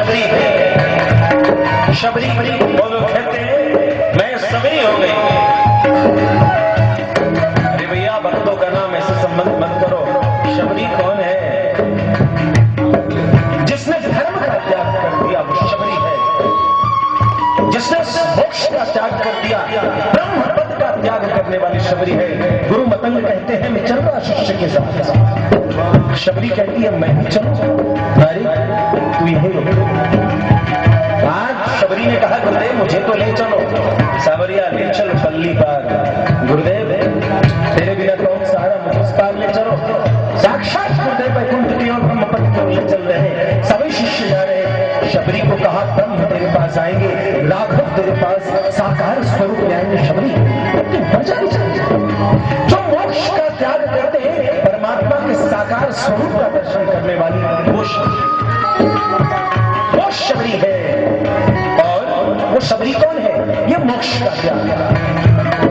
शबरी है। शबरी वो लोग कहते हैं मैं सबरी हो गई। अरे भैया भक्तों का नाम ऐसे संबंध मत करो। शबरी कौन है? जिसने धर्म का त्याग कर दिया वो शबरी है। जिसने मोक्ष का त्याग कर दिया, ब्रह्म पद का त्याग करने वाली शबरी है। गुरु मतंग कहते हैं मैं चल रहा शिष्य के साथ। शबरी कहती है मैं भी चलूं। अरे तू यही रुक। आज शबरी ने कहा गुरुदेव मुझे तो ले चलो। सावरिया ले चलो पल्ली पार। गुरुदेव तेरे बिना कौन सहारा, मुझे उस पार ले चलो। साक्षात गुरुदेव वैकुंठ की ओर ब्रह्म पद की ओर ले चल रहे हैं। सभी शिष्य जा रहे हैं। शबरी को कहा ब्रह्म तेरे पास आएंगे, राघव तेरे पास साकार स्वरूप ले आएंगे। शबरी जो मोक्ष का त्याग करते हैं, परमात्मा के साकार स्वरूप का दर्शन करने वाली वो शबरी है। और वो शबरी कौन है? ये मोक्ष का त्याग,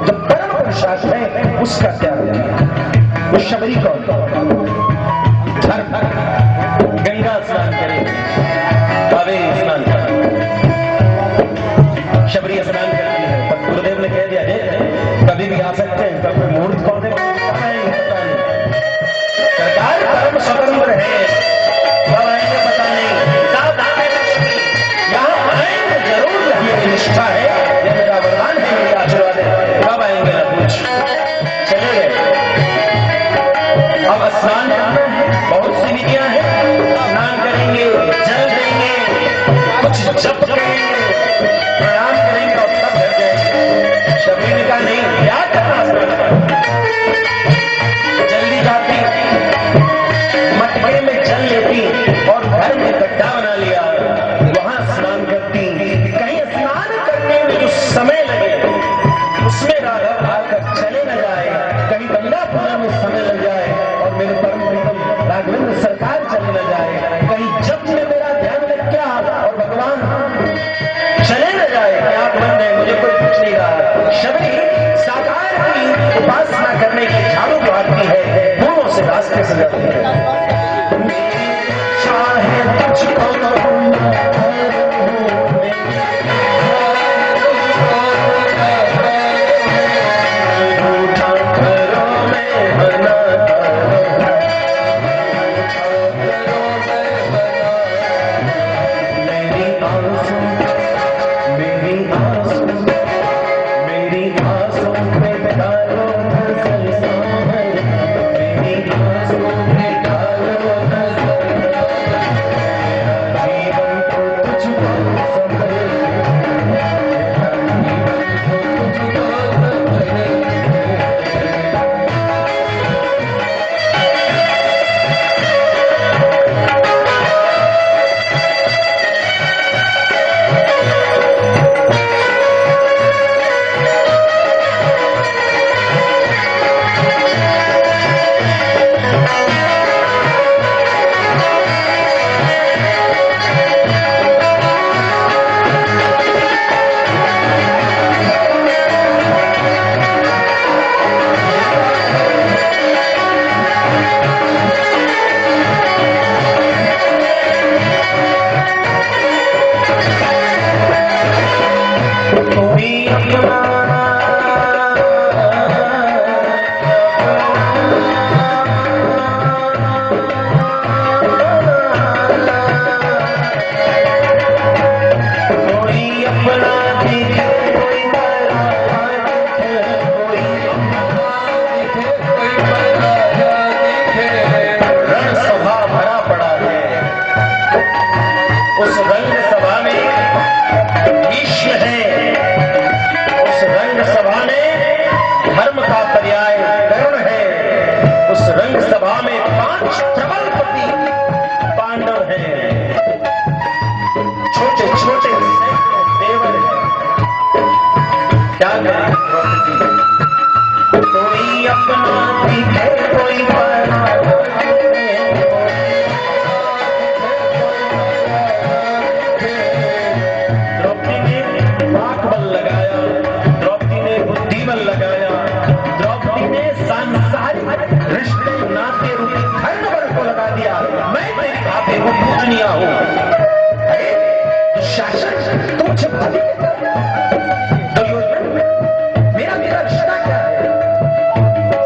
जो परम पुरुषार्थ है उसका त्याग। वो शबरी कौन? गंगा स्नान करे, कावेरी स्नान करे, शबरी स्नान करती है। पर गुरुदेव ने कह दिया कभी भी आ सकते हैं, कभी मुहूर्त कौन है सरकार परम स्वतंत्र है। कब आएंगे पता नहीं, यहाँ आएंगे जरूर। ये निष्ठा है, ये मेरा वरदान है, मेरी आशीर्वाद है। कब आएंगे ना पूछ। चले गए। अब स्नान करना है, बहुत सी विधियां हैं। स्नान करेंगे, जल देंगे, कुछ जप करेंगे, प्रणाम करेंगे और तब घर जाएंगे। शबरी ने कहा नहीं, क्या करना जल्दी जाती, मटके में जल लेती और घर में गड्ढा बना लिया, वहां स्नान करती। कहीं स्नान करने में जो समय लगे उसमें राघव आकर चले न जाए, कहीं गंगा पूजा में समय लग जाए और मेरे परम प्रीतम राघवेंद्र सरकार चले न जाए, कहीं जप में मेरा ध्यान लग गया और भगवान चले न जाए। क्या बन है, मुझे कोई पूछ नहीं रहा। शबरी साकार की उपासना करने की झाड़ू मारती है, फूलों से रास्ते सजाती है। चाहे तुझको दुनिया हूं। शादी के दुर्योधन मेरा मेरा रिश्ता क्या है?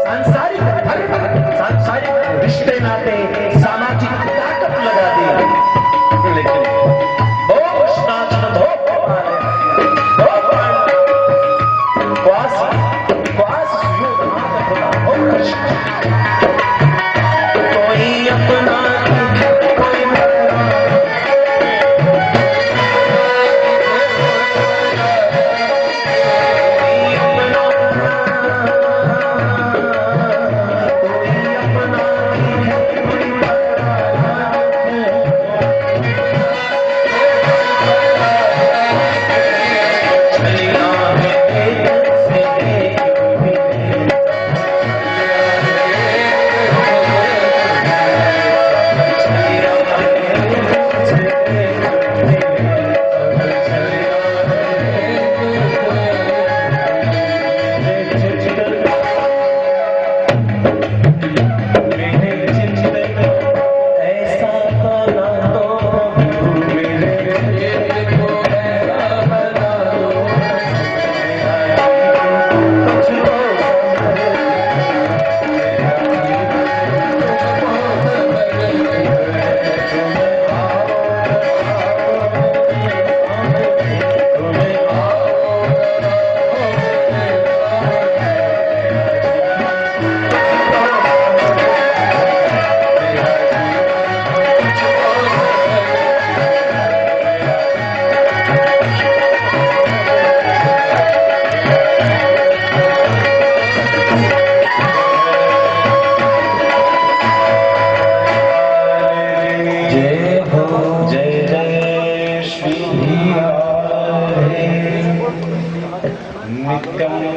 सांसारिक धर्म, सांसारिक रिश्ते नाते, सामाजिक ताकत लगा दी, लेकिन ओ कृष्णार्जुन धो कोई अपना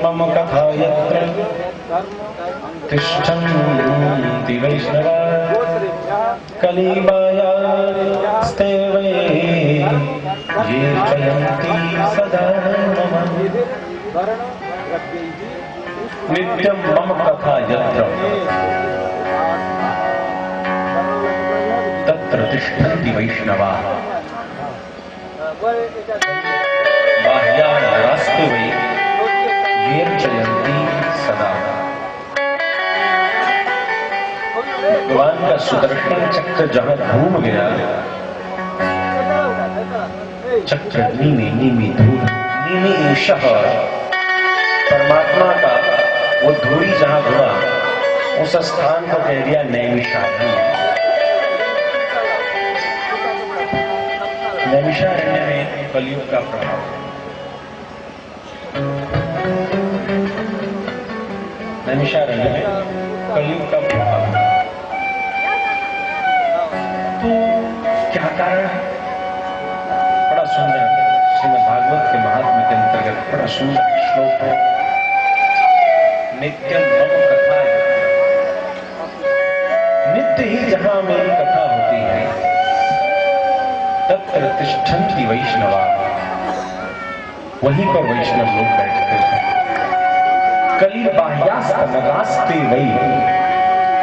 मम कथा यत्र तिष्ठन्ति वैष्णवा कलिबायास्ते वै ये चयन्ति सदा मम नित्यं मम कथा यत्र तत्र तिष्ठन्ति वैष्णवा बाह्यास्ते वै ये चयन्ति सदा। भगवान का सुदर्शन चक्र जहां घूम गया, चक्र नीमी धूल नीमी ईशः, परमात्मा का वो धूरी जहां घुमा उस स्थान को कह दिया नैमिषारण्य। नैमिषारण्य में कलयुग का प्रभाव, नैमिषारण्य में कलयुग का प्रभाव। तो क्या कारण है? बड़ा सुंदर श्रीमद् भागवत के महात्म्य के अंतर्गत बड़ा सुंदर श्लोक है। नित्यं मम कथा है, नित्य ही जहां मेरी कथा होती है तत्र तिष्ठन्ति वैष्णवा, वहीं पर वैष्णव लोग बैठते हैं। कली बाह्यास्त नगास्ते वही,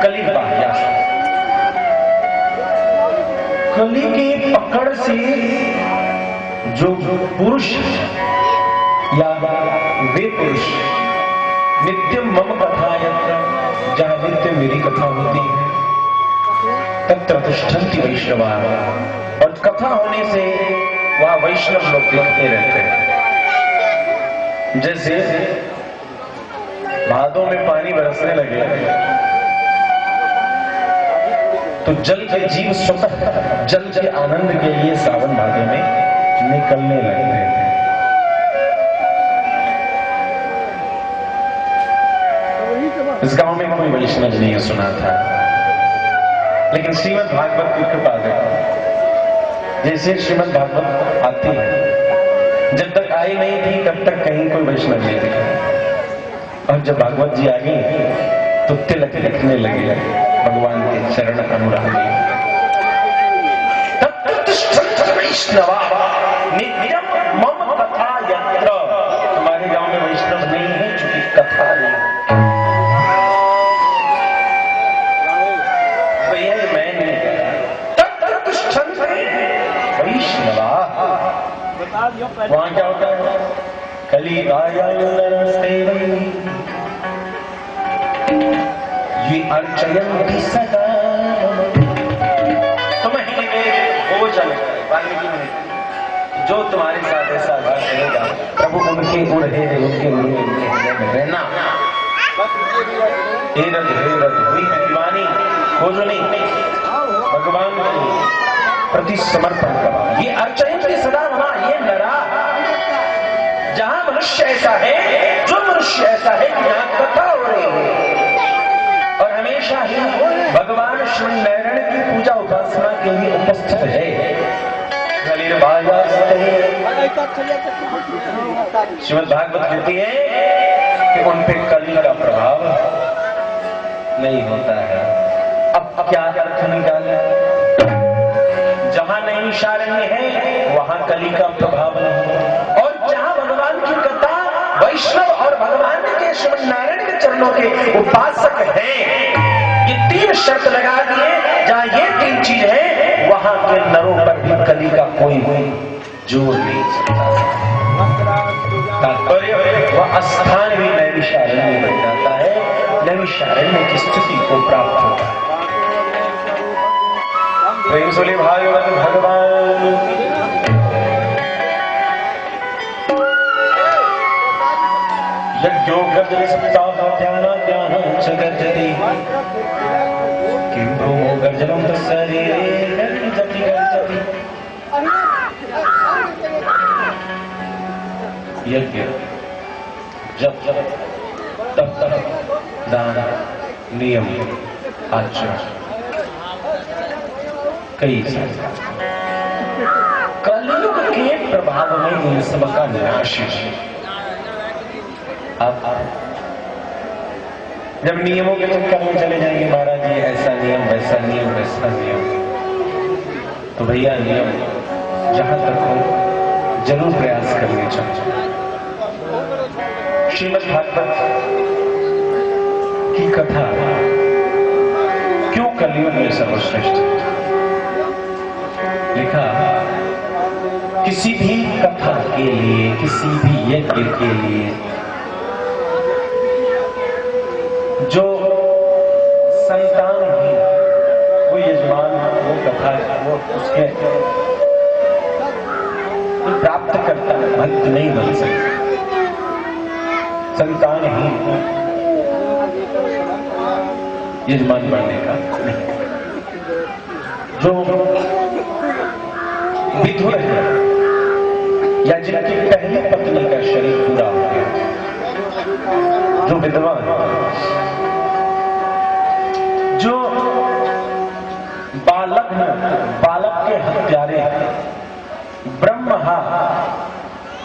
कली बाह्यास्त, कली की पकड़ से जो पुरुष या वे पुरुष नित्यम मम कथा यत्र, जहां नित्य मेरी कथा होती है तत्र तिष्ठन्ति वैष्णवा, और कथा होने से वह वैष्णव लोग दिखते रहते हैं। जैसे भादों में पानी बरसने लगे तो जल के जीव स्वतः जल के आनंद के लिए सावन भादों में निकलने लगते हैं। इस गांव में कोई वैष्णव नहीं सुना था, लेकिन श्रीमद् भागवत की कृपा है। जैसे श्रीमद् भागवत आती है, जब तक आई नहीं थी तब तक कहीं कोई वैष्णव नहीं दिखा, और जब भागवत जी आ गई तो तिलक लिखने लगे भगवान के चरण अनुरागी। वैष्णवा नित्यम मम कथा यत्र, हमारे गांव में वैष्णव नहीं है क्योंकि कथा नहीं है। मैं नहीं तत्र तिष्ठन्ति वैष्णवा, वहां क्या होता है? कली आया नमस्ते ये अर्चयन्ति सदा भोजन वाल्मीकि में जो तुम्हारे साथ ऐसा करेगा प्रभु उनके गुण है उनके गुण उनके हृदय में रहना। हे रघु हुई दीवानी खोजनी भगवान के प्रति समर्पण करो। ये अर्चयन्ति सदा ममा ये नरा जहां मनुष्य ऐसा है जो मनुष्य ऐसा है कि यहाँ कथा हो रही है और हमेशा ही भगवान श्री नारायण की पूजा उपासना के लिए उपस्थित है। श्रीमद् भागवत कहती है कि उन पे कली का प्रभाव नहीं होता है। अब क्या अर्थ निकाले? जहां नैमिषारण्य है वहां कली का प्रभाव नहीं और जहां भगवान की कथा वैष्णव और भगवान के श्रीमद् नारायण के चरणों के उपासक हैं, ये तीन शर्त लगा दिए। जहां ये तीन चीज है वहां के नरों पर भी कली का कोई जोर नहीं सकता। तात्पर्य वह स्थान भी नैमिषारण्य बन जाता है, नैमिषारण्य की स्थिति को प्राप्त होता है। प्रेम से भागवत भगवान यज्ञो गजल सप्ताह ध्यान ध्यान च गजति किं भूमो गर्जनं शरीरे गर्जति गर्जति। यज्ञ जब तब दान नियम आचरण कई कलयुग के प्रभाव में इन सब का नाश है। अब जब नियमों के चक्कर में चले जाएंगे महाराज जी ऐसा नियम वैसा नियम वैसा नियम, तो भैया नियम जहां तक हो जरूर प्रयास करने चाहिए। श्रीमद् भागवत की कथा क्यों कलयुग में सर्वश्रेष्ठ लिखा? किसी भी कथा के लिए किसी भी यज्ञ के लिए जो संतान है वो यजमान वो कथा वो उसके प्राप्त करता भक्त नहीं बन सकता। संतान ही यजमान बनने का नहीं। जो विधुर है या जिनकी पहली पत्नी का शरीर पूरा हो गया, जो विधवा जो बालक के हत्यारे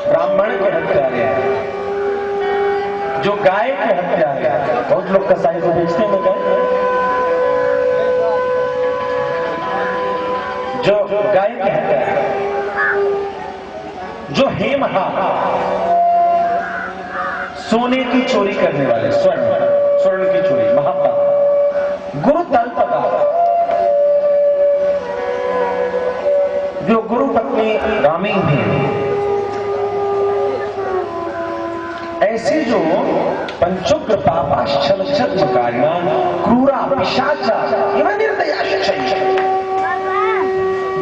ब्राह्मण के हत्यारे हैं, जो गाय के हत्यारे हैं। बहुत लोग कसाई को बेचते हैं गाय, जो गाय के हत्यारे, जो हेमहा सोने की चोरी करने वाले, स्वर्ण की चोरी, महापाप, गुरु तलपता जो गुरु पत्नी रामी है, ऐसे जो पंचुग्र पापाश्चल छद्मकारिणां क्रूरा पिशाचा एवं निर्दयाश्च,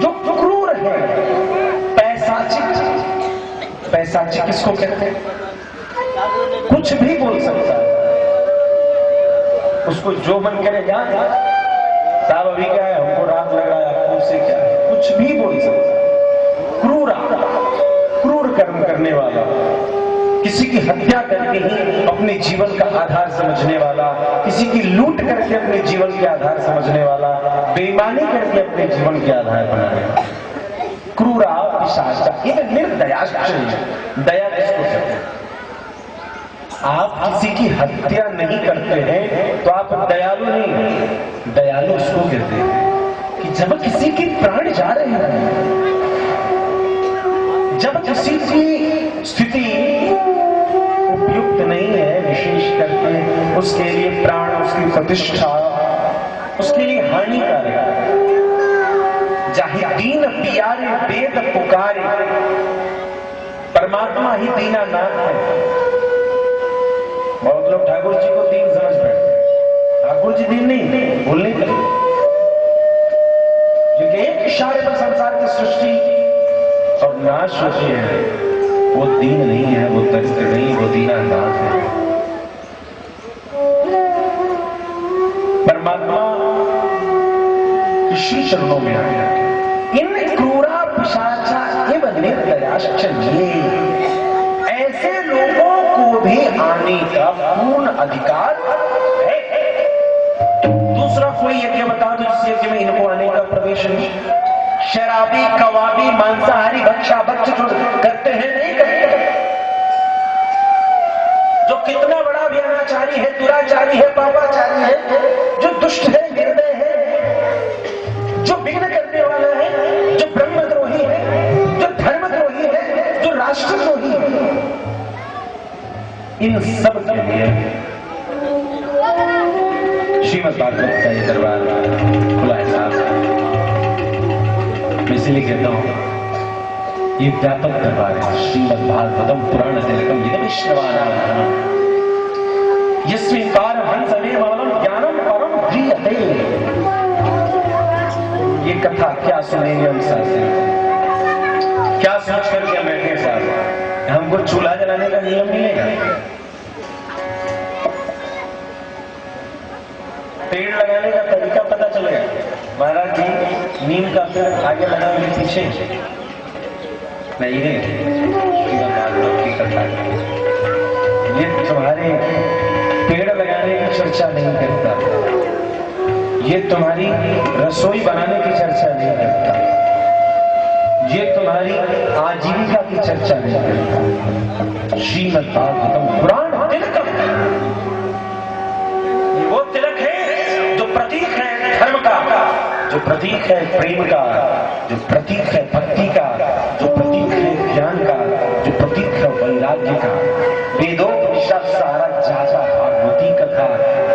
जो क्रूर है, पैसाचिक किसको कहते हैं? कुछ भी बोल सकता है, उसको जो मन करेगा साहब अभी क्या है, हमको रात लग रहा है, आपको उससे क्या है, कुछ भी बोल सकता है। क्रूर कर्म करने वाला, किसी की हत्या करके ही अपने जीवन का आधार समझने वाला, किसी की लूट करके अपने जीवन के आधार समझने वाला, बेईमानी करके अपने जीवन के आधार बनाने वाला, क्रूरा पिशाचा, ये निर्दयाश्च। दया किसको कहते हैं? आप किसी की हत्या नहीं करते हैं तो आप दयालु नहीं। दयालु उसको कहते हैं कि जब किसी के प्राण जा रहे हैं, जब किसी की स्थिति उपयुक्त नहीं है, विशेष करके उसके लिए प्राण, उसकी प्रतिष्ठा उसके लिए हानिकारक है। चाहे दीन पियारे वेद पुकारे, परमात्मा ही दीनानाथ है। बहुत लोग ठाकुर जी को दीन समझ बैठते। ठाकुर जी दीन नहीं, भूल नहीं करें, क्योंकि एक इशारे पर संसार की सृष्टि और नाश होती है। वो दीन नहीं है, वो दरिद्र नहीं, वो दीनानाथ है। परमात्मा श्री चरणों में आया। इन क्रूरा पिशाचा एवं निर्दयाश्चर्य, ऐसे लोगों को भी आने का पूर्ण अधिकार है। दूसरा कोई यज्ञ बता दो जिस यज्ञ में इनको आने का प्रवेश नहीं। शराबी, कवाबी, मांसाहारी, भक्षा भक्ष जो करते हैं नहीं करते, जो कितना बड़ा भी अनाचारी है, दुराचारी है, पापाचारी है, जो दुष्ट है, निर्दय है, जो विघ्न करने वाला है, जो ब्रह्मद्रोही है, जो धर्मद्रोही है, जो राष्ट्रद्रोही है, इन सब के लिए श्रीमद् भागवत का ये दरबार खुला है साहब। मैं इसलिए कहता हूं ये व्यापक दरबार है। श्रीमद् भागवतम पुराण तिलकम वैष्णवानां यस्मिन् पारमहंसमेवं ज्ञानम परम ह्रियते। ये कथा क्या सुनेंगे हम साथ से, क्या सोच करके हम बैठे साहब। हमको चूल्हा जलाने का नियम मिलेगा, पेड़ लगाने का तरीका पता चलेगा। महाराज जी नीम का पेड़ आगे लगाने के पीछे नहीं है की कथा। ये तुम्हारे पेड़ लगाने की चर्चा नहीं करता, ये तुम्हारी रसोई बनाने की चर्चा नहीं करता, ये तुम्हारी आजीविका की चर्चा नहीं करता। श्रीमद् भागवतम पुराण तिलकम, वो तिलक है जो प्रतीक है धर्म का, जो प्रतीक है प्रेम का, जो प्रतीक है भक्ति का, जो प्रतीक है ज्ञान का, जो प्रतीक है वैराग्य का। वेदोपनिषद सारा जाता भागवती कथा,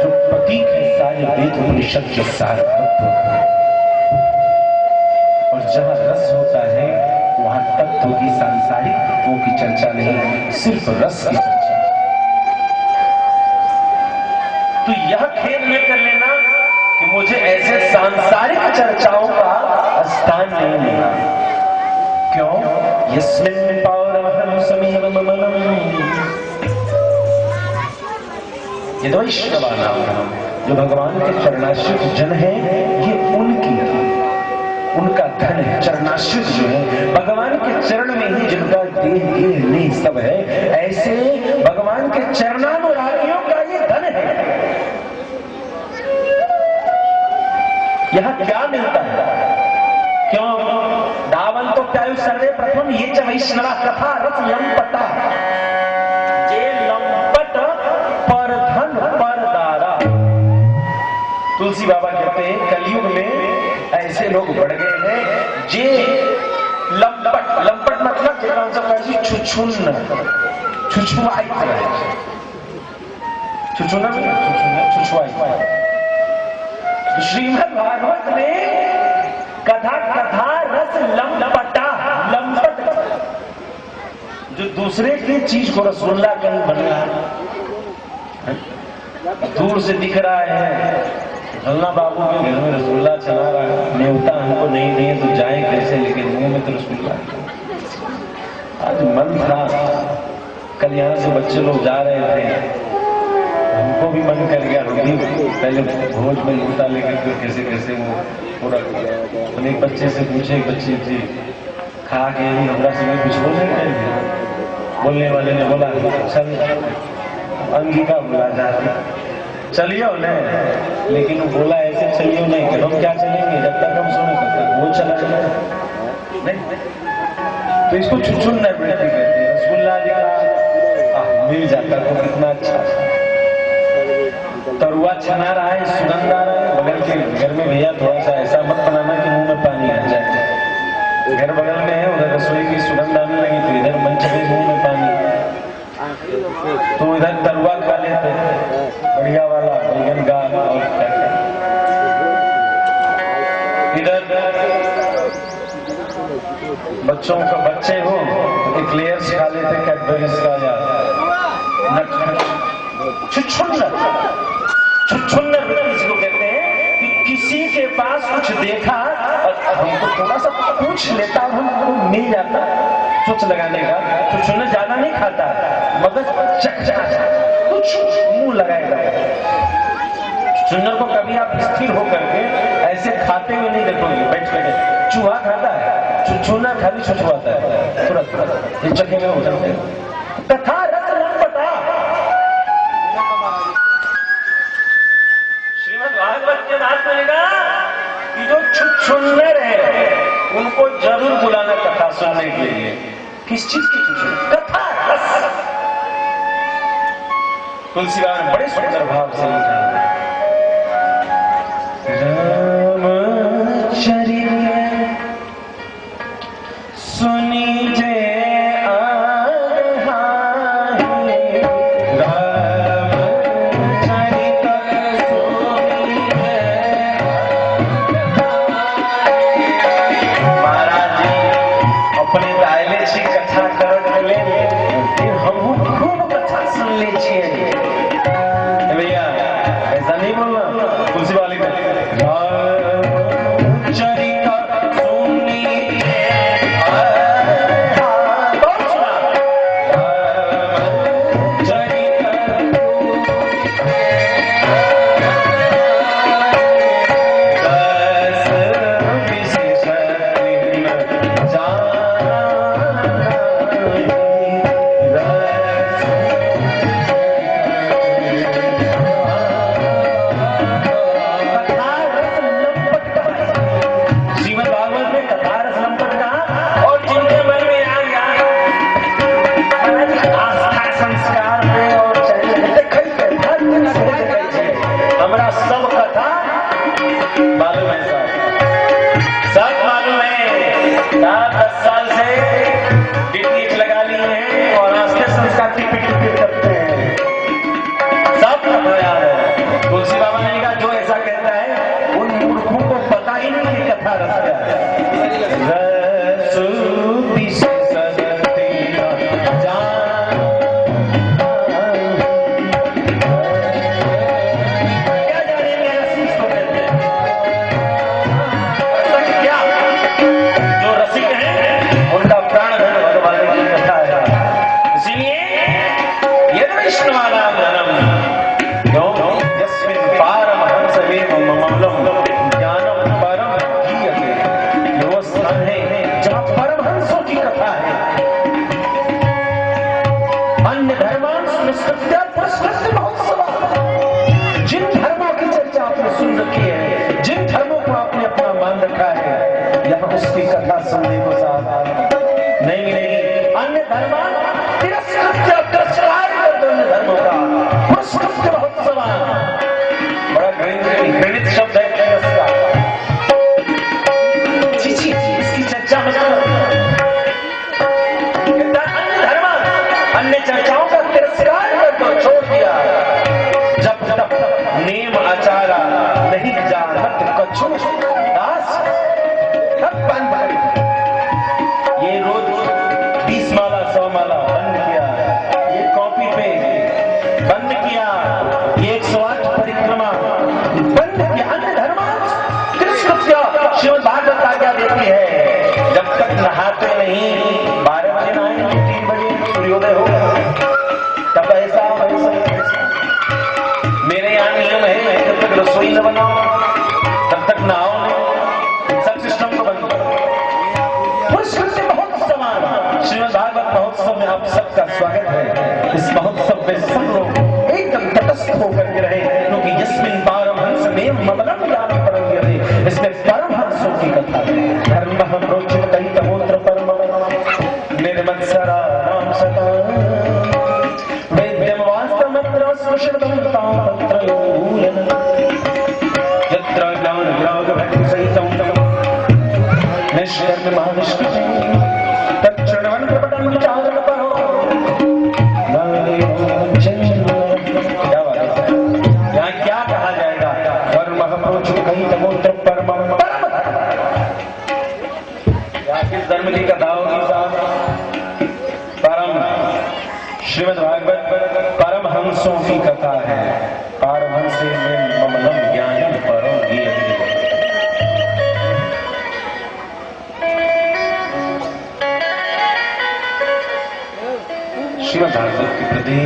जो प्रतीक है सारे वेद उपनिषद के सार। और जहां रस होता है वहां तत्व की सांसारिक तत्वों की चर्चा नहीं, सिर्फ रस की चर्चा। तो यह खेद में कर लेना कि मुझे ऐसे सांसारिक चर्चाओं का स्थान नहीं मिला। क्यों? यस्मिन् पारमहंसमेवममलं यद्वैष्णवानां, जो भगवान के चरणाश्रित जन है, ये उनका धन है। चरणाश्रित जो है भगवान के चरण में ही जिनका देह नहीं सब है, ऐसे भगवान के चरणानुरागियों का ये धन है। यह क्या मिलता है? क्यों? धावन तो प्यायु सर्वे प्रथम ये च वैष्णवा कथा रस लंपटा, ये लंपट पर धन पर दारा। तुलसी बाबा कहते हैं कलयुग में ऐसे लोग बढ़ गए हैं जे लंपट, लंपट मतलब छुछुन्न, छुछुआई, छुछुना छुछुआई। श्रीमद् भागवत में कथा रस लंपटा, लंपट जो दूसरे की चीज को रसगुल्ला कहीं बन रहा है, दूर से दिख रहा है हल्ला बाबू के घर में रसगुल्ला चला रहा है, न्योता हमको नहीं दिए तो जाए कैसे, लेकिन मुंह में तो रसगुल्ला। आज मन था, कल यहाँ से बच्चे लोग जा रहे थे, हमको भी मन कर गया, हम भी पहले भोज में लूटा, लेकिन फिर कैसे कैसे वो पूरा। तो एक बच्चे से पूछे, एक बच्ची थी खा के हमारा समय कुछ बोल नहीं करेंगे। बोलने वाले ने बोला चल अंगिका बुला जाते, चलियो नहीं, लेकिन वो बोला ऐसे चलियो नहीं कि हम क्या चलेंगे जब तक हम सुने तब तक वो चला जाए नहीं। तो इसको छुछुन्ना कहते हैं। रसगुल्ला मिल जाता तो कितना अच्छा। तरुआ छना रहा है, सुगंध आ रहा है, बगल के घर में भैया थोड़ा सा ऐसा मत बनाना कि मुंह में पानी आ जाए। घर बगल में है, उधर रसोई की सुगंध आने लगी तो इधर मन चले मुंह में पानी, तो इधर तरुआ खा लेते बढ़िया वाला बैगन का और क्या क्या। इधर बच्चों का बच्चे हो एक एक्लेयर्स खा लेते कैडबरीज का या छुच्छुन्नर किसी को कहते हैं कि किसी के पास कुछ देखा और हमको थोड़ा सा पूछ लेता और हमको मिल जाता सोच लगाने का। छुच्छुन्नर ज्यादा नहीं खाता मगर कुछ मुंह लगाएगा। चुन्नर को कभी आप स्थिर होकर के ऐसे खाते हुए नहीं देखोगे बैठ करके। चूहा खाता है, चुन्नर खाली छुछुआता है तुरंत ये चक्के में हो जाते हैं। तथा रस लंपटा श्रीमद् भागवत के बात करेगा कि जो छुन्नर है उनको जरूर बुलाना कथा सुनने के लिए। किस चीज की छुच्छुन्नर? कथा रस। तुलसी बाबा ने बड़े सुंदर भाव से लिखा सुनीजे महाराज जी अपने दायले से कथा कर ले हम खूब कथा सुन ले भैया। ऐसा नहीं बोलना तुलसी वाली में नहाते नहीं 12 बजे नहाएंगे 3 बजे सूर्योदय होगा तब ऐसा मेरे यहाँ नियम है जब तक रसोई न बनाओ तब तक नहाओ नहीं। सब सिस्टम को बंद करो। बहुत समान श्रीमद् भागवत महोत्सव में आप सबका स्वागत है। इस महोत्सव में सब लोग एकदम तटस्थ होकर के रहे क्योंकि यस्मिन् पारमहंस में ममलम ज्ञान परम रहे। इसमें परमहंसों की कथा है। धर्म प्रोचित कई तमोत्र परम निर्मत्सरा राम सता वेद्यम वास्तवत्र स्पृशतमता पत्रयोलन यत्र ज्ञान राग भक्ति सहितं निष्कर्म महानिष्कृति तत्क्षणवन प्रपटन विचारण परो क्या बात है। यहाँ क्या कहा जाएगा? धर्म प्रोचित कई तमोत्र परम किस धर्म की कथा होगी साहब? सोफी कथा है, पारवंश में ममलम ज्ञान परम गीयते। श्रीमद् भागवत के प्रति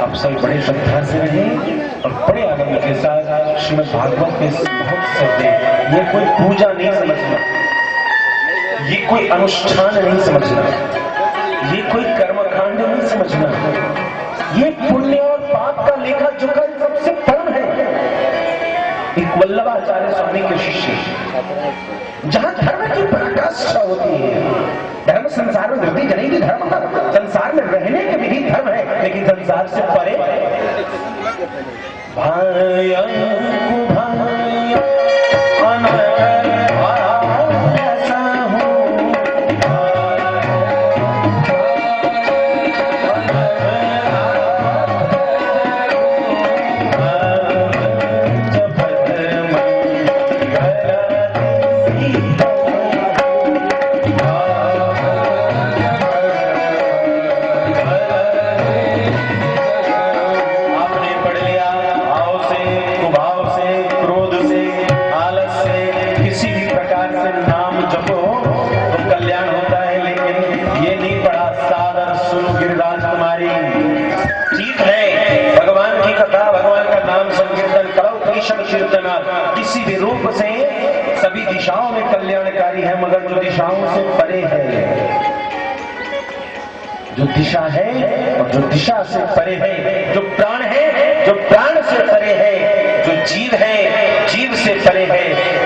आप सब बड़े श्रद्धा से रहें और बड़े आनंद के साथ श्रीमद् भागवत के बहुत शब्द। ये कोई पूजा नहीं समझना, ये कोई अनुष्ठान नहीं समझना, ये कोई कर्मकांड नहीं समझना, ये पुण्य और पाप का लेखा जोखा सबसे परम है। एक वल्लभाचार्य स्वामी के शिष्य, जहां धर्म की पराकाष्ठा होती है, धर्म संसार में वृद्धि जनेगी धर्म, संसार में रहने के भी धर्म है, लेकिन संसार से परे किसी भी रूप से सभी दिशाओं में कल्याणकारी है, मगर जो दिशाओं से परे है, जो दिशा है और जो दिशा से परे है, जो प्राण है जो प्राण से परे है, जो जीव है जीव से परे है,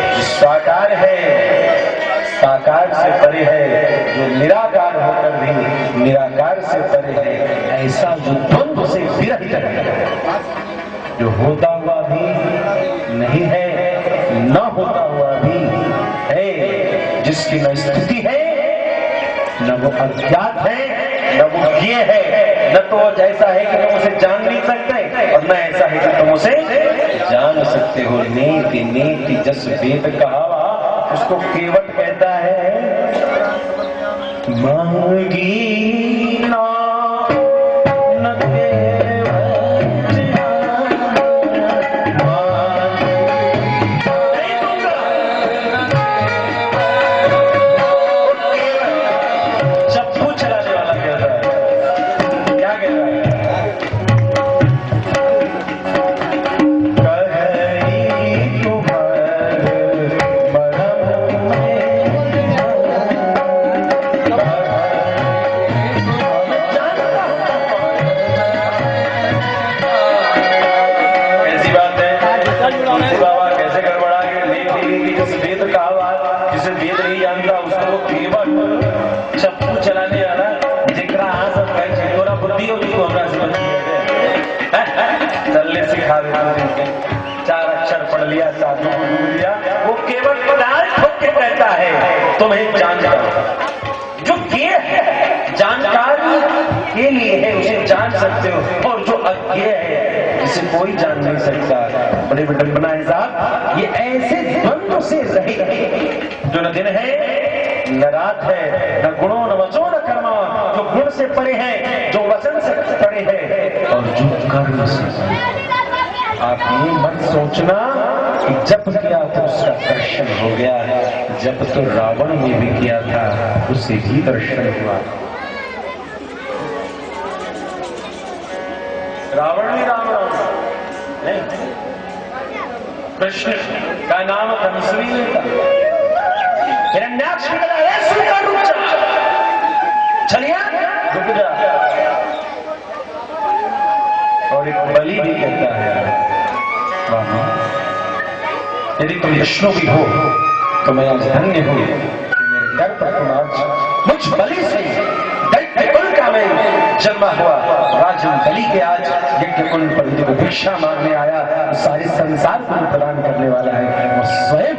जो साकार है साकार से परे है, जो निराकार होकर भी निराकार से परे है, ऐसा जो द्वंद्व से विरहित है, जो होता हुआ भी नहीं है, न होता हुआ भी है, जिसकी न स्थिति है, न वो अज्ञात है, न वो ज्ञेय है, न तो वो जैसा है कि तुम उसे जान नहीं सकते, और न ऐसा है कि तुम उसे जान सकते हो। नेति नेति जस वेद कहावा, उसको केवट कहता है। मांगी ना चार अक्षर पढ़ लिया, साधु को ढूंढ लिया, वो केवल पदार्थ होके कहता है तुम्हें जानकार। जो ज्ञेय है जानकार के लिए है, उसे जान सकते हो, और जो अज्ञेय है जिसे कोई जान नहीं सकता। बड़े विडंबना है साहब, ये ऐसे द्वंद्व से रहित जो न दिन है न रात है, न गुणों न वचों न कर्मा, जो गुण से परे है, जो वचन से परे है, और जो कर्म से। आप ये मत सोचना कि जब किया तो उसका दर्शन हो गया है, जब तो रावण ने भी किया था उसे भी दर्शन हुआ। रावण भी राम नहीं, कृष्ण का नाम कंसवी लेता, हिरण्याक्ष स्वीकार रुक जा, चलिए रुक जा। और एक बलि भी कहता है, यदि तुम विष्णु भी हो तो मैं आज धन्य हूं कि मेरे घर पर तुम आज मुझ बलि से दैत्य कुल का मैं जन्मा हुआ। राजन बलि के आज यज्ञ कुंड पर मुझे भिक्षा मांगने आया, सारे संसार को प्रदान करने वाला है, और स्वयं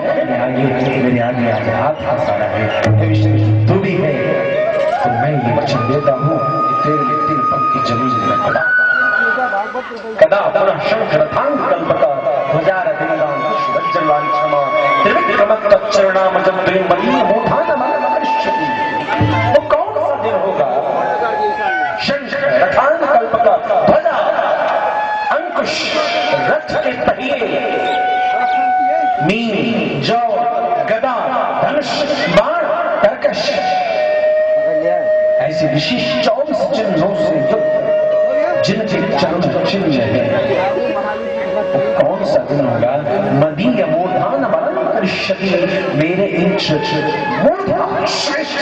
मेरे आगे आज हाथ हंसाना है। विष्णु तू भी है तो मैं ये वचन देता हूँ तेरे लिए 3 पंक्ति जमीन में खड़ा कदा पुनः शंख रथांग कल्पता ध्वजारथिंगां वज्रवाणी क्षमा त्रिविक्रमच्चरणामजं प्रेमली मोधानमनमकृष्यति। वो कौन सा दिन होगा? शंख रथांग कल्पता ध्वजा जौ, गदा, धनुष, बाण, कर्कश ऐसे विशिष्ट 24 चिन्हों से युक्त जिनके चरण चिन्ह है। कौन सा दिन होगा? मदीय मूर्धान बलम करिष्यति, मेरे इंच मूर्धा श्रेष्ठ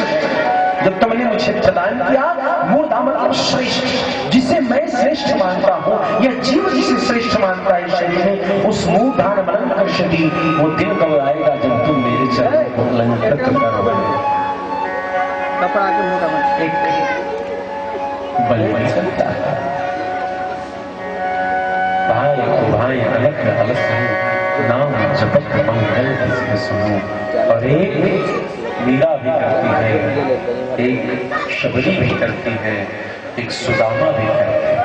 जब तुमने मुझे प्रदान किया। मूर्धा मतलब श्रेष्ठ, जिसे मैं श्रेष्ठ मानता हूं, यह जीव जिसे श्रेष्ठ मानता है शरीर में, उस मूर्धान बलम करिष्यति, वो दिन कब आएगा जब तुम मेरे चरण को अलंकृत करोगे। एक बल सकता है भाई को भाई अलग अलग नाम जपत मंगल किसी सुनो। और एक मीरा भी करती है, एक शबरी भी करती है, एक सुदामा भी करती है।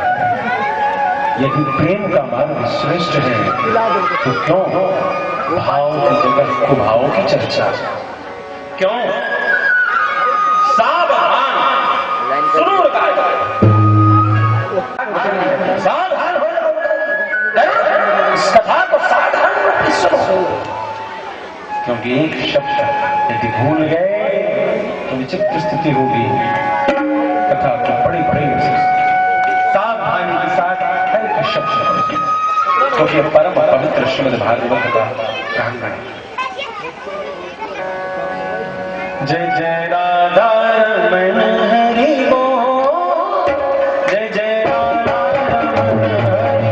यदि प्रेम का मार्ग श्रेष्ठ है तो क्यों भाव की जगह कुभाव की चर्चा? क्यों? सावधान सुनो, सावधान हो इस कथा को सावधान रूप से सुनो, क्योंकि एक शब्द यदि भूल गए तो विचित्र स्थिति होगी। कथा को बड़ी बड़ी सावधानी के साथ हर एक शब्द, क्योंकि परम पवित्र श्रीमद् भागवत का प्रांगण है। जय जय राधा रमण हरि बोल, जय जय राधा रमण हरि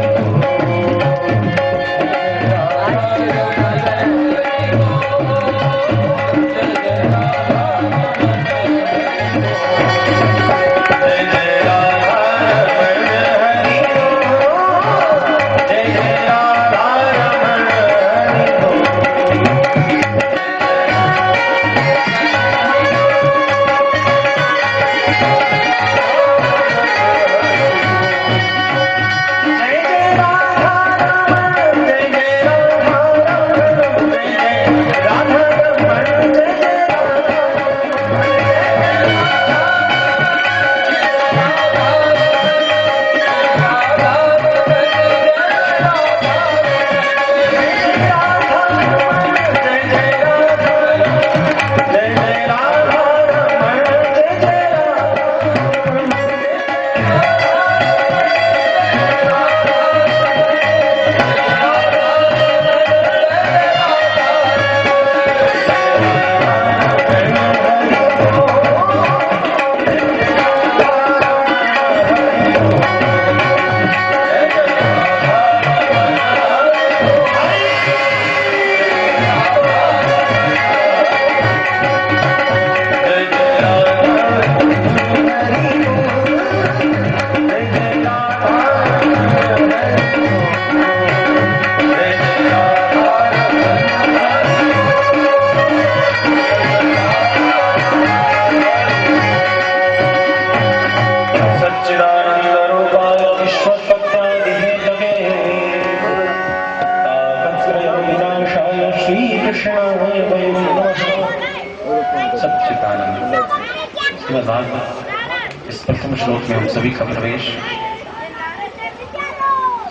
इस प्रथम श्लोक में हम सभी का प्रवेश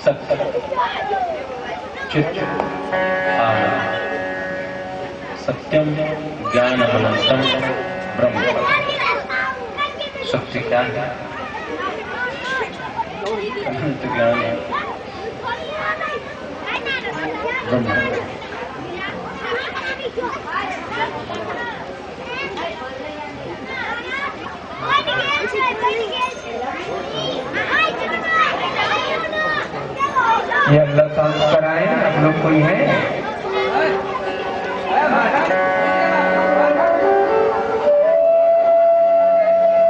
सत्य चित्त सत्यम ज्ञान अनंतम ब्रह्म। सत्य क्या है? अनंत ज्ञान है ब्रह्म। ये अल्लाह काम कराए, आप लोग कोई है?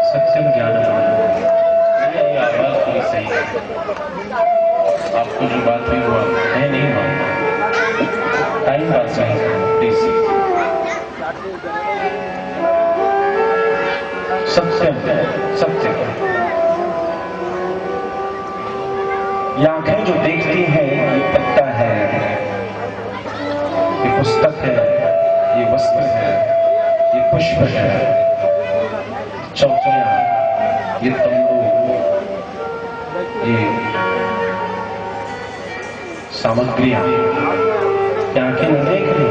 सत्यम ज्ञान ये आवाज कोई सही है। आपको जो बात हुई हुआ है नहीं हुआ, टाइम बात सही है प्लीज। सत्यम सत्य ये आंखें जो देखती हैं ये पत्ता है, ये पुस्तक है, ये वस्त्र है, ये पुष्प है, चौकियां, ये तंबू, ये सामग्रियां, ये आंखें नहीं देख रही,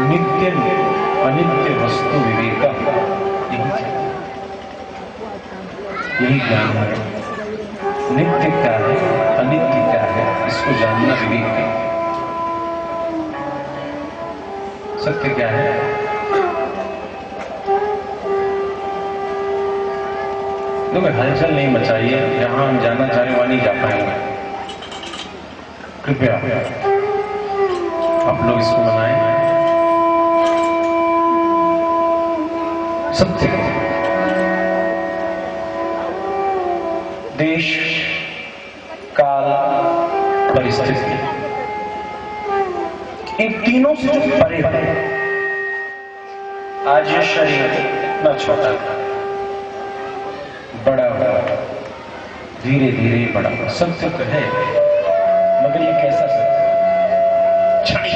नित्य अनित्य वस्तु विवेक, यही ज्ञान है। नित्य क्या है, अनित्य क्या है, इसको जानना विवेक है। सत्य क्या है? तो मैं हलचल नहीं मचाइए, जहां हम जाना चाहें वहां नहीं जा पाएंगे। कृपया आप लोग इसको मनाएं। सत्य, देश, काल, परिस्थिति, इन तीनों से जो परे है। आज ये शरीर इतना छोटा बड़ा हुआ, धीरे धीरे बड़ा हुआ। सत्य तो है, मगर ये कैसा सत्य? क्षणिक।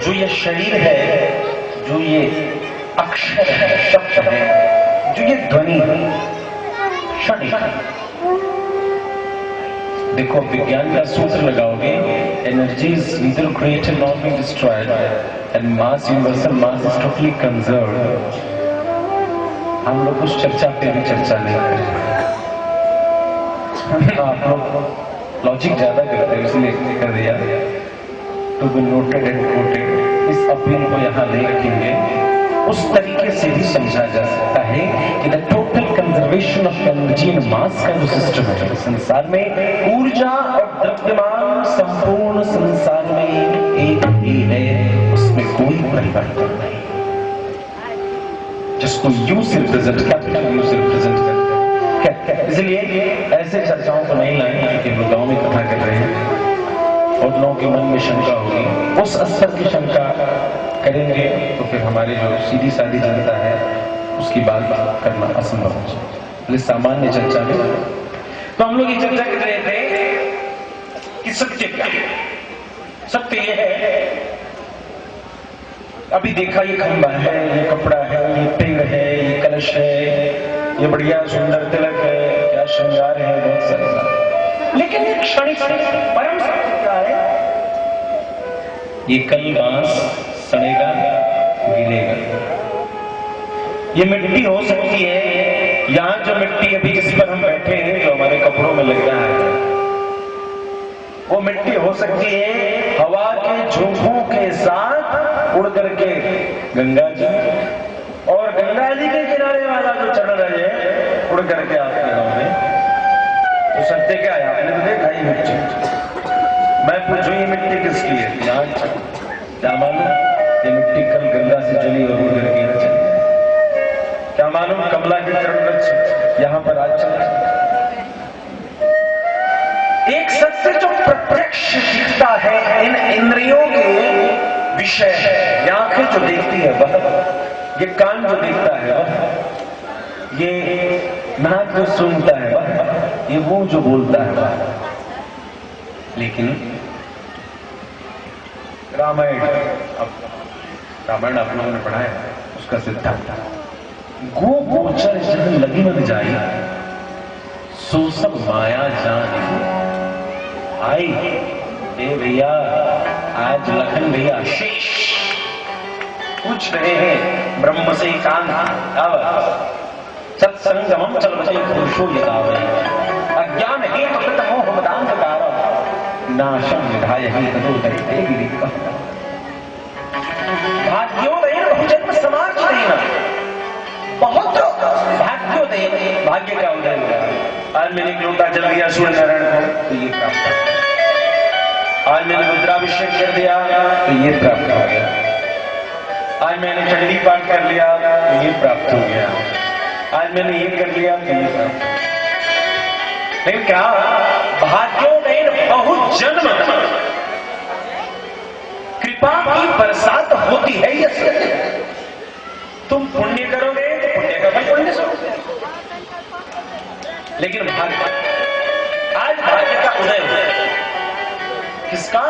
जो ये शरीर है, जो ये अक्षर है, शब्द है, जो ये ध्वनि है, क्षणिक। देखो, विज्ञान का सूत्र लगाओगे, energy is neither created not being destroyed and mass, universal mass is totally conserved. हम लोग उस चर्चा पे भी चर्चा नहीं करें। आप लोग लॉजिक ज्यादा करते हैं, इसलिए कर दिया। To be noted and quoted, इस अपील को यहाँ नहीं रखेंगे। उस तरीके से भी समझा जा सकता है कि the total conservation of energy and mass का जो सिस्टम है संसार में, ऊर्जा और द्रव्यमान संपूर्ण संसार में एक ही है, उसमें कोई परिवर्तन नहीं। जिसको यू से रिप्रेजेंट, कैपिटल यू से रिप्रेजेंट करते हैं। इसलिए ऐसे चर्चाओं को नहीं लाएं, क्योंकि हम लोग गाँव में कथा कर रहे हैं और लोगों के मन में शंका होगी। उस स्तर की शंका करेंगे तो फिर हमारे जो सीधी सादी जनता है उसकी बात करना असंभव हो जाए। सामान्य चर्चा में तो हम लोग ये चर्चा कर रहे थे कि सत्य क्या है। सत्य ये है, अभी देखा ये खंबा है, ये कपड़ा है, ये पेड़ है, ये कलश है, ये बढ़िया सुंदर तिलक है, क्या श्रृंगार है, बहुत सारे। लेकिन क्षणिक परम सत्य क्या है? ये कल बांस सड़ेगा, गिरेगा। ये मिट्टी हो सकती है, यहां जो मिट्टी अभी जिस पर हम बैठे हैं, जो हमारे कपड़ों में लग रहा है, वो मिट्टी हो सकती है हवा के झोंकों के साथ उड़ करके गंगा जी, और गंगा जी के किनारे वाला जो चढ़ रहे हैं उड़ करके आपके गांव में। तो सत्य क्या है? आपने तो देखा ही मिट्टी। मैं पूछू ये मिट्टी किसकी है? यहाँ क्या मालूम ये मिट्टी कल गंगा से चली और उड़ करके यहाँ चली। क्या मालूम कमला की चरण यहाँ पर आज चला। एक सत्य जो प्रत्यक्ष दिखता है इन इंद्रियों के विषय है। ये आंखें जो देखती है वह, ये कान जो देखता है वह, ये नाक जो सुनता है वह, ये मुंह जो बोलता है वह। लेकिन रामायण, अब रामायण आप लोगों ने पढ़ा है, उसका सिद्धांत गो गोचर जन लगी न जाए, सो सब माया जान आई। भैया आज लखन भैया शेष पूछ रहे हैं ब्रह्म से कान, सत्संगमम चल बचे पुरुषो यदावे, अज्ञान हेतु कृत मोह मदांधकार, नाशम विधाय ही तदोदरिते गिरिका। भाग्योदय बहुजन्म समाज देना, बहुत भाग्योदय, भाग्य का उदय हुआ। आज मैंने ग्लोटा जल दिया सूर्य नारायण को, तो ये प्राप्त हो। आज मैंने रुद्राभिषेक कर दिया, तो ये प्राप्त हो गया। आज मैंने चंडी पाठ कर लिया, तो ये प्राप्त हो गया। आज मैंने ये कर लिया, तो ये प्राप्त हो गया। लेकिन क्या भाग्योदय बहुत जन्म कृपा की बरसात होती है। ये सत्य। तुम पुण्य करोगे तो पुण्य का फल पुण्य से, लेकिन भाग्य, आज भाग्य का उदय हुआ किसका?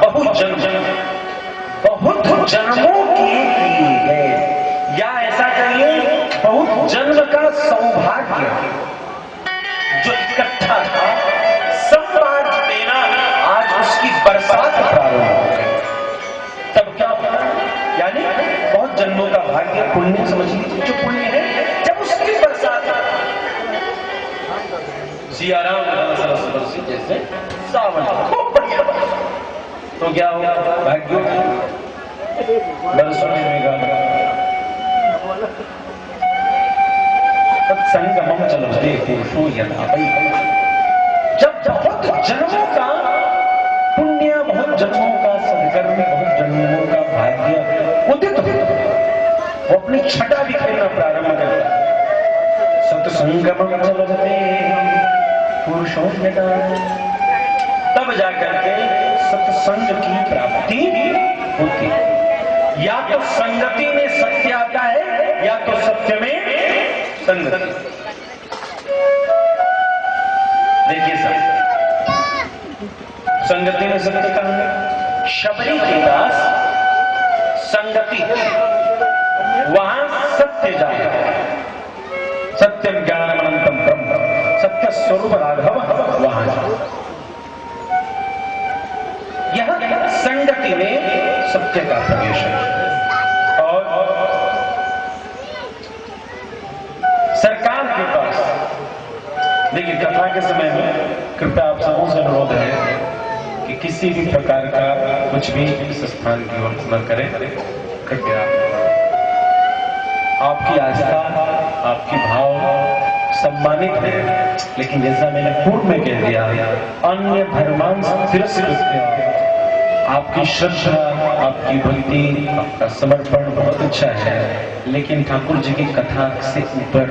बहुत जन्म, बहुत जन्मों की है, या ऐसा कहिए बहुत जन्म का सौभाग्य जो इकट्ठा था, सब आज देना, आज उसकी बरसात प्रारंभ हो गई। भाग्य पुण्य समझ लीजिए, जो पुण्य है जब उसकी बरसात सियाराम बरसी जैसे सावन खूब बढ़िया तो क्या होगा, भाग्य बरसों में सत्संगमम चलते पुरुषो यथा वै। जब बहुत जन्मों का पुण्य, बहुत जन्मों का सदकर्म, बहुत जन्मों का भाग्य उदित हो, वो अपनी छटा बिखेरना प्रारंभ करता है। सत्संगमम चलते पुरुषो यथा, तब जाकर के सत्संग की प्राप्ति होती है। या तो संगति में सत्य आता है, या तो सत्य में संगति। देखिए सर, संगति में सत्य कहां है? शबरी के पास संगति है, वहां सत्य जाए। सत्यम ज्ञानमनंतम ब्रह्म, सत्य स्वरूप राघव वहां जाए। यह संगति में सत्य का प्रवेश है। और सरकार के पास देखिए, कथा के समय में कृपया आप सबों से अनुरोध है कि किसी भी प्रकार का कुछ भी इस स्थान की ओर न करें। कृपया आपकी आस्था, आपकी भाव सम्मानित है, लेकिन जैसा मैंने पूर्व में कह दिया, अन्य धर्मांश तिरस्कृत है। आपकी श्रद्धा, आपकी भक्ति, आपका समर्पण बहुत अच्छा है, लेकिन ठाकुर जी की कथा से ऊपर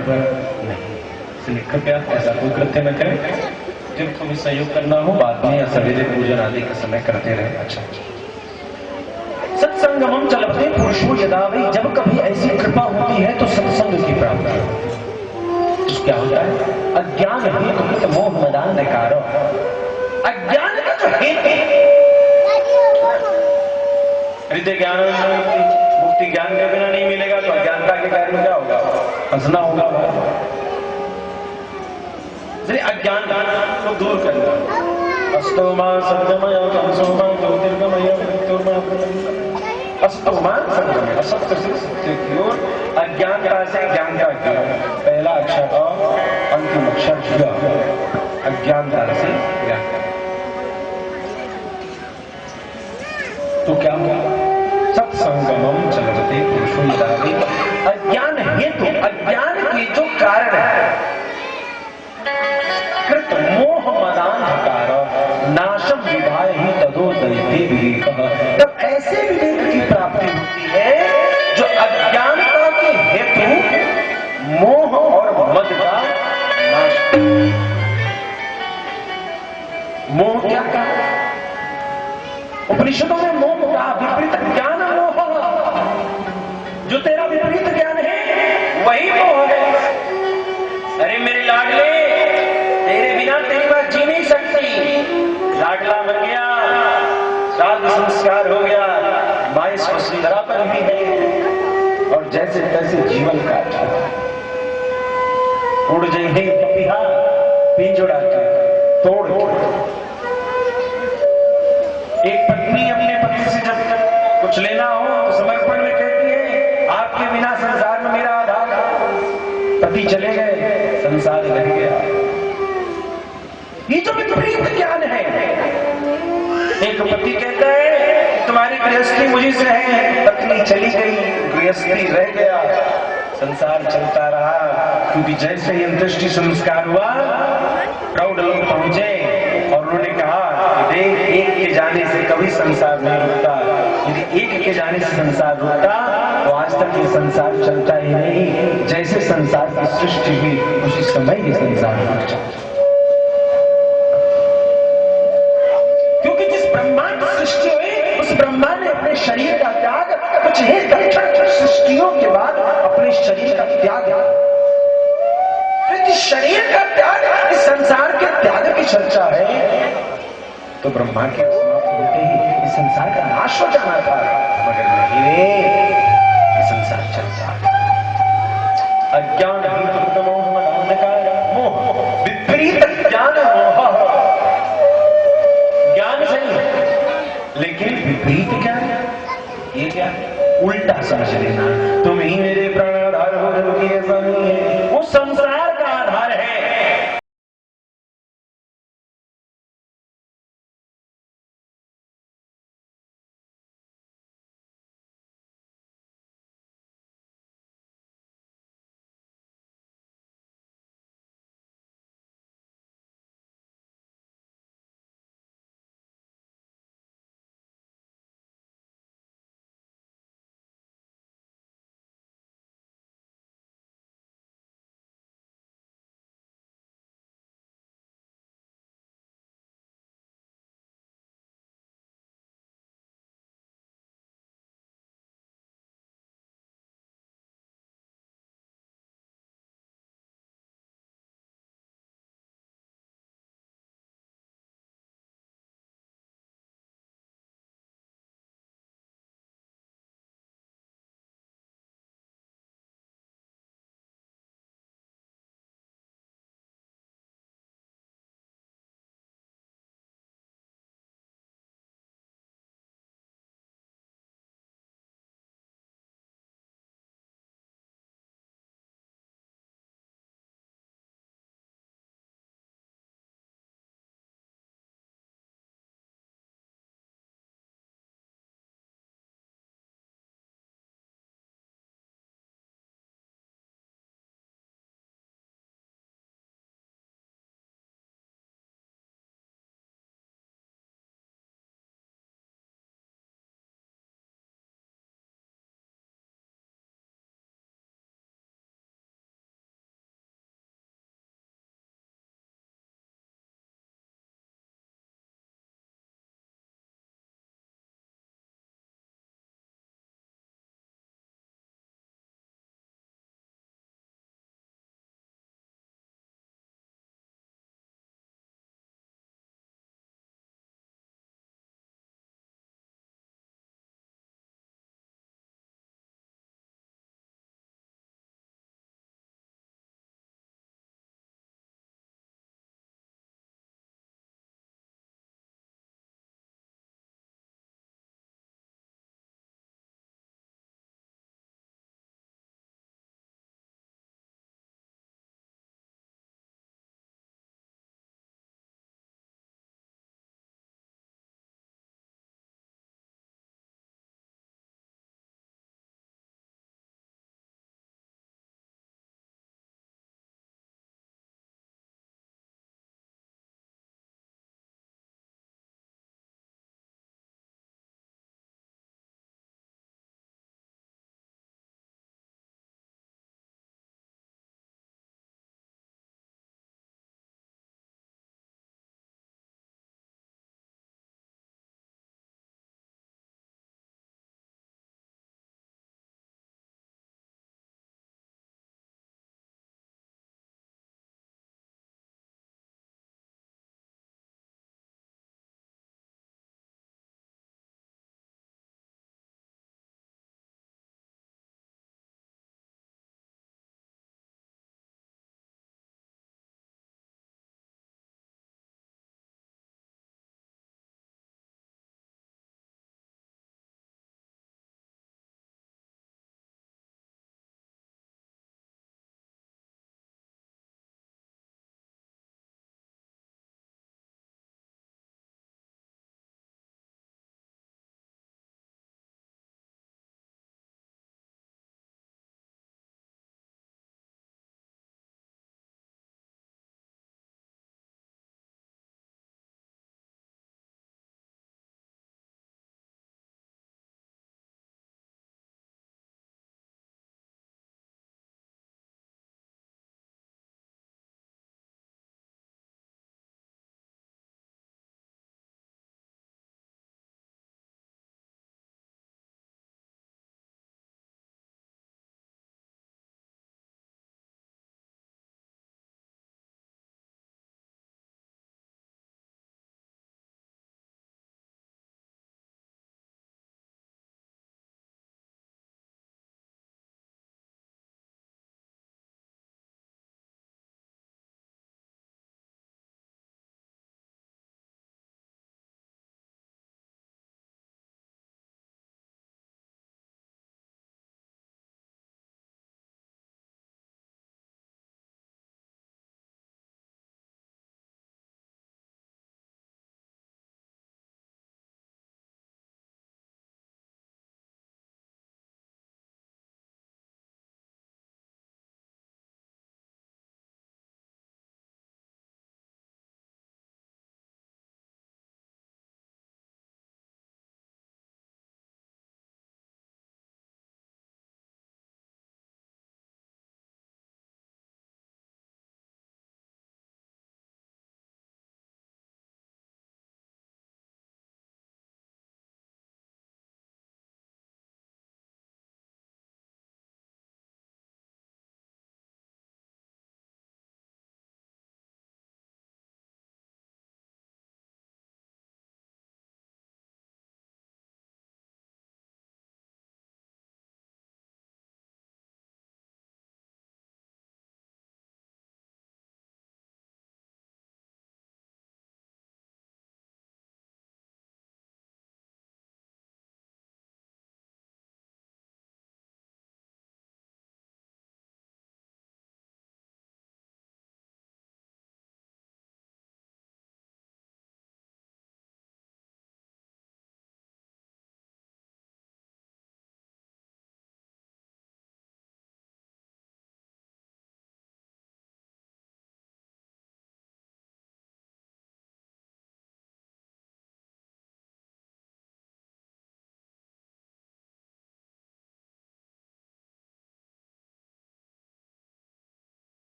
नहीं। इसलिए कृपया ऐसा कोई कृत्य न करें। जब तुम्हें सहयोग करना हो बाद में या सवेरे पूजन आदि का समय करते रहे। अच्छा, सत्संगमम चलते पुरुषो यदा वै। जब कभी ऐसी कृपा होती है तो सत्संग की प्राप्ति होती है। तो क्या होता है? अज्ञान हेतु मोह मदान नकारो। अज्ञान का जो हेतु हृदय ज्ञान मुक्ति ज्ञान के बिना नहीं मिलेगा, तो अज्ञानता के कारण क्या होगा? हंसना होगा। इसलिए अज्ञान को दूर करना। अस्तोमा संगमय तमसोमा ज्योतिर्गमय मृत्युर्मय। अस्तोमा संगमय, असत्य से सत्य की ओर, अज्ञानता से ज्ञानता की ओर। पहला अक्षर अ, अंतिम अक्षर ग। अज्ञानता से ज्ञान। तो क्या हुआ? सत्संगमम चलते पुरुषो यदा वै। अज्ञान हेतु, अज्ञान के जो कारण है, कृत मोह मदांधकार नाशम विधाय ही तदोदयते विवेक। तब ऐसे विवेक की प्राप्ति होती है जो अज्ञानता के हेतु मोह और मद का नाश। मोह क्या कहा? उपनिषदों में मोह का विपरीत ज्ञान मोह। जो तेरा विपरीत ज्ञान है वही मोह है। अरे मेरे लाडले, तेरे बिना तेरी बात जी नहीं सकती। लाडला मर गया, श्राद्ध संस्कार हो गया, माई वसुंधरा पर भी है, और जैसे तैसे जीवन काटा। उड़ जाए पपिहा पिंजोड़ा के तोड़। एक पत्नी अपने पति से जब कुछ लेना हो तो समर्पण में कहती है, आपके बिना संसार में मेरा आधार। पति चले गए, संसार रह गया। ये जो विपरीत ज्ञान है। एक पति कहता है तुम्हारी गृहस्थी मुझी से है, पत्नी चली गई, गृहस्थी रह गया, संसार चलता रहा। क्योंकि जैसे ही अंत्येष्टि संस्कार हुआ, प्रौढ़ लोग पहुंचे और उन्होंने कहा देख, एक के जाने से कभी संसार नहीं रुकता। यदि एक के जाने से संसार रुकता तो आज तक ये संसार चलता ही नहीं। जैसे संसार की सृष्टि हुई उसी समय ये संसार रुक जाता। क्योंकि जिस ब्रह्मांड सृष्टि हुई उस ब्रह्मा ने अपने शरीर का त्याग, कुछ ही सृष्टियों के बाद अपने शरीर का त्याग। इस शरीर का त्याग, इस संसार के त्याग की चर्चा है, तो ब्रह्मा के समाप्त होते ही इस संसार का नाश हो जाना था। मगर नहीं रे, ये संसार चलता है। अज्ञान मोह मोह, विपरीत ज्ञान मोह। ज्ञान सही है, लेकिन विपरीत ज्ञान, ये क्या है? उल्टा समझ लेना, तुम ही मेरे प्राणाधार हो, जबकि ऐसा नहीं है। उस संसार